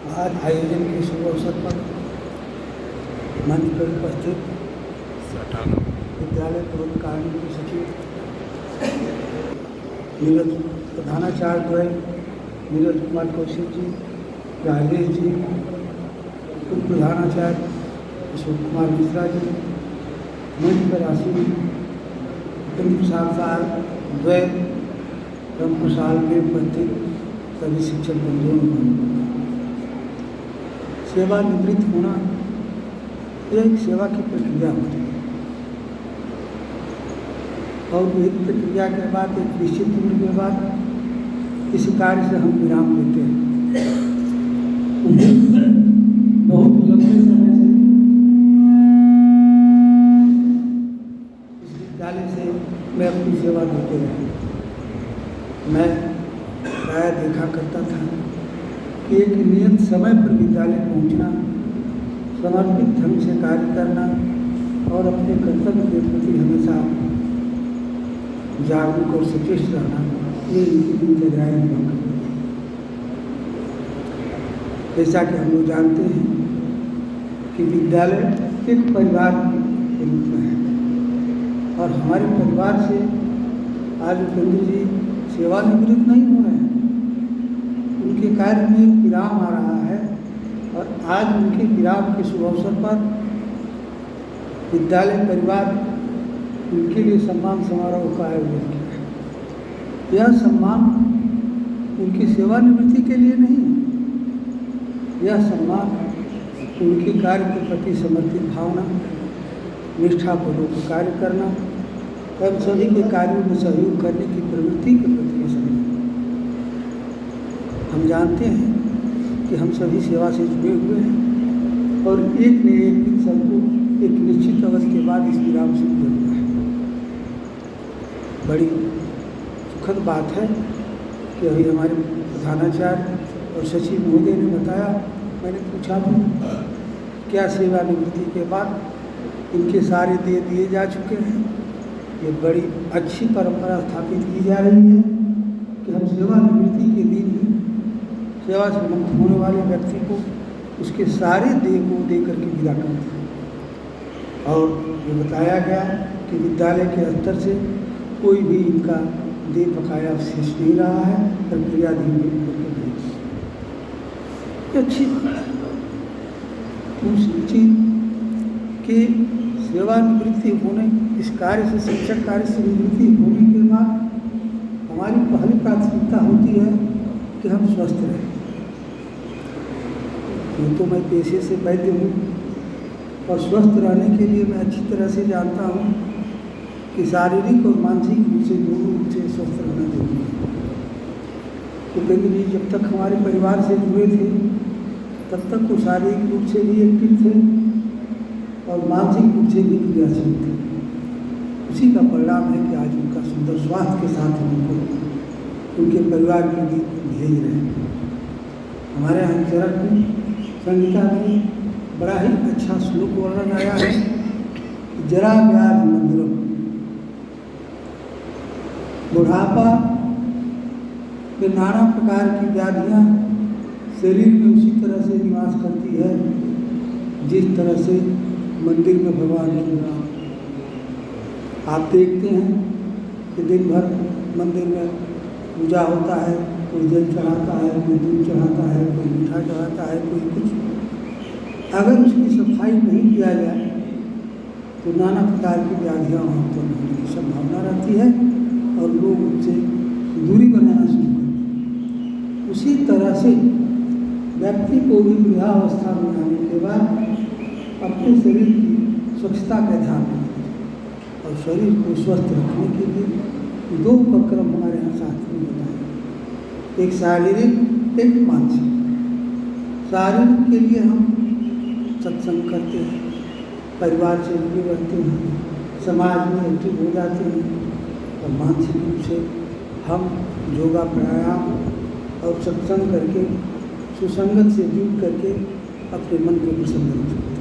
आज आयोजन के शुभ अवसर पर मंच पर उपस्थित विद्यालय प्रबंधकारिणी के सचिव नीरज प्रधानाचार्य द्वय नीरज कुमार कौशिक जी, राजेश जी, उप प्रधानाचार्य अशोक कुमार मिश्रा जी, मंच पर आसीन उपेंद्र प्रसाद साहब द्वय ब्रह्म प्रसाद में उपस्थित सभी शिक्षक बंधुओं, सेवानिवृत्त होना यह एक सेवा की प्रक्रिया होती है और एक प्रक्रिया के बाद एक निश्चित उम्र के बाद इस कार्य से हम विराम लेते हैं। बहुत लंबे समय से इस विद्यालय से मैं अपनी सेवा देते रहा। मैं प्राय देखा करता था कि एक नियत समय पर विद्यालय पहुंचना, समर्पित ढंग से कार्य करना और अपने कर्तव्य के प्रति हमेशा जागरूक और सचेत रहना, ये इनकी दिनचर्याएं हुआ करती थी। जैसा कि हम लोग जानते हैं कि विद्यालय एक परिवार के रूप में है और हमारे परिवार से आज उपेंद्र जी सेवानिवृत्त नहीं हो रहे हैं, उनके कार्य में एक विराम आ रहा है और आज उनके विराम के शुभ अवसर पर विद्यालय परिवार उनके लिए सम्मान समारोह का आयोजन किया है। यह सम्मान उनकी सेवानिवृत्ति के लिए नहीं, यह सम्मान उनके कार्य के प्रति समर्पित भावना, निष्ठापूर्वक कार्य करना एवं सभी के कार्यों में सहयोग करने की प्रवृत्ति के प्रति सम्मान। हम जानते हैं कि हम सभी सेवा से जुड़े हुए हैं और एक न एक दिन सबको एक निश्चित अवधि के बाद इस विराम से गुजरना है। बड़ी सुखद बात है कि अभी हमारे प्रधानाचार्य और सचिव महोदय ने बताया, मैंने पूछा भी क्या सेवानिवृत्ति के बाद इनके सारे दे दिए जा चुके हैं। ये बड़ी अच्छी परंपरा स्थापित की जा रही है कि हम सेवानिवृत्ति के दिन ही सेवा से मुक्त होने वाले व्यक्ति को उसके सारे देह को दे करके विदा करते हैं। और ये बताया गया कि विद्यालय के स्तर से कोई भी इनका देह बकाया शेष नहीं रहा है, प्रक्रियाधीन करके भेज अच्छी दूसरी चीज कि सेवानिवृत्ति होने इस कार्य से, शिक्षक कार्य से निवृत्ति होने के बाद हमारी पहली प्राथमिकता होती है कि हम स्वस्थ रहें। तो मैं पेशे से वैद्य हूँ और स्वस्थ रहने के लिए मैं अच्छी तरह से जानता हूँ कि शारीरिक और मानसिक रूप से दोनों रूप से स्वस्थ रहना जरूरी है। उपेंद्र जी जब तक हमारे परिवार से जुड़े थे तब तक वो शारीरिक रूप से भी एक्टिव थे और मानसिक रूप से भी क्रियाशील थे। उसी का परिणाम है कि आज उनका सुंदर स्वास्थ्य के साथ उनको उनके परिवार के लिए भेज रहे हैं। हमारे यहाँ चरक में संहिता में बड़ा ही अच्छा श्लोक वर्णन आया है, जरा व्याधि मंदिरम, बुढ़ापा में नाना प्रकार की व्याधियाँ शरीर में उसी तरह से निवास करती है जिस तरह से मंदिर में भगवान की आप देखते हैं कि दिन भर मंदिर में पूजा होता है, कोई जल चढ़ाता है, कोई दूध चढ़ाता है, कोई मीठा चढ़ाता है, कोई कुछ। अगर उसकी सफाई नहीं किया जाए तो नाना प्रकार की व्याधियाँ उत्पन्न होने की संभावना रहती है और लोग उनसे दूरी बनाना शुरू करते हैं। उसी तरह से व्यक्ति को भी वृद्धावस्था में आने के बाद अपने शरीर की स्वच्छता का ध्यान रखना चाहिए और शरीर को स्वस्थ रखने के लिए दो उपक्रम हमारे यहाँ शास्त्र में बताए, एक शारीरिक, एक मानसिक। शारीरिक के लिए हम सत्संग करते हैं, परिवार से जुड़े रहते हैं, समाज में एक्टिव हो जाते हैं और मानसिक रूप से हम योगा प्राणायाम और सत्संग करके सुसंगत से जुड़ करके अपने मन को प्रसन्न रख सकते हैं।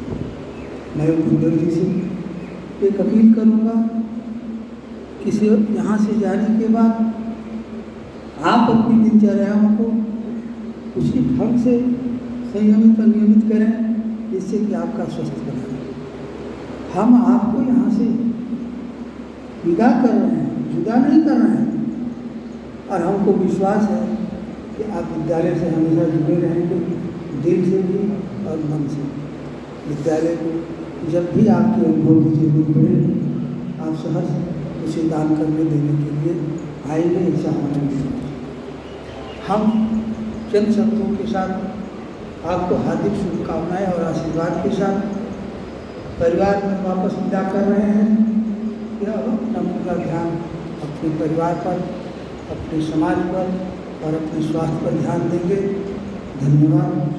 मैं उपेंद्र जी से एक अपील करूँगा कि यहाँ से जाने के बाद आप अपनी दिनचर्याओं को उसी ढंग से संयमित और नियमित करें, जिससे कि आपका स्वस्थ बना रहे। हम आपको यहाँ से विदा कर रहे हैं, जुदा नहीं कर रहे हैं, और हमको विश्वास है कि आप विद्यालय से हमेशा जुड़े रहेंगे, दिल से भी और मन से। विद्यालय को जब भी आपके अनुभव की जरूरत पड़े, आप सहर्ष उसे दान करने देने के लिए आएंगे, ऐसा हमारा विश्वास। हम चंद शब्दों के साथ आपको हार्दिक शुभकामनाएं और आशीर्वाद के साथ परिवार में वापस विदा कर रहे हैं कि अब अपना पूरा ध्यान अपने परिवार पर, अपने समाज पर और अपने स्वास्थ्य पर ध्यान देंगे। धन्यवाद।